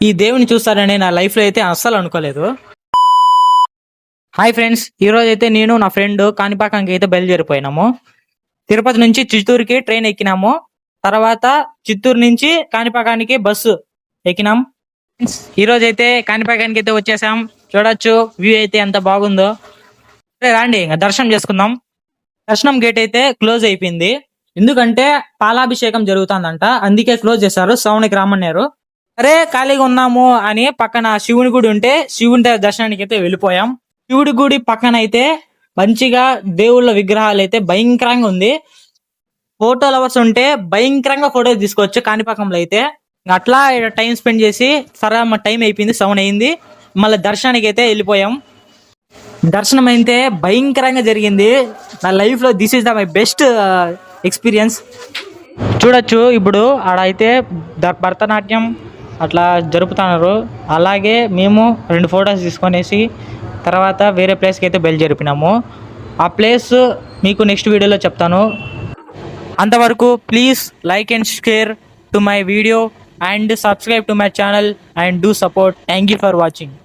ఈ దేవుని చూస్తారని నా లైఫ్లో అయితే అస్సలు అనుకోలేదు. హాయ్ ఫ్రెండ్స్, ఈరోజు అయితే నేను నా ఫ్రెండ్ కాణిపాకానికి అయితే బయలుదేరిపోయినాము. తిరుపతి నుంచి చిత్తూరుకి ట్రైన్ ఎక్కినాము. తర్వాత చిత్తూరు నుంచి కాణిపాకానికి బస్సు ఎక్కినాం. ఈరోజు అయితే కాణిపాకానికి అయితే వచ్చేసాం. చూడొచ్చు వ్యూ అయితే ఎంత బాగుందో. రాండి ఇంకా దర్శనం చేసుకుందాం. దర్శనం గేట్ అయితే క్లోజ్ అయిపోయింది, ఎందుకంటే పాలాభిషేకం జరుగుతుందంట, అందుకే క్లోజ్ చేశారు. శ్రవణికి రామన్నారు. అరే ఖాళీగా ఉన్నాము అని పక్కన శివుని గుడి ఉంటే శివుని దర్శనానికి అయితే వెళ్ళిపోయాం. శివుడి గుడి పక్కన అయితే మంచిగా దేవుళ్ళ విగ్రహాలు అయితే భయంకరంగా ఉంది. ఫోటో లవర్స్ ఉంటే భయంకరంగా ఫోటో తీసుకోవచ్చు కాణిపాకంలో అయితే. అట్లా టైం స్పెండ్ చేసి సరే టైం అయిపోయింది, 7 అయింది. మళ్ళీ దర్శనానికి అయితే వెళ్ళిపోయాం. దర్శనం అయితే భయంకరంగా జరిగింది. నా లైఫ్లో this is the my best experience. చూడొచ్చు ఇప్పుడు ఆడ అయితే భరతనాట్యం అట్లా జరుపుతున్నారు. అలాగే మేము 2 ఫొటోస్ తీసుకొనేసి తర్వాత వేరే ప్లేస్కి అయితే బయలుదేరిపినాము. ఆ ప్లేస్ మీకు నెక్స్ట్ వీడియోలో చెప్తాను. అంతవరకు please like and share to my video and subscribe to my channel and do support. Thank you for watching.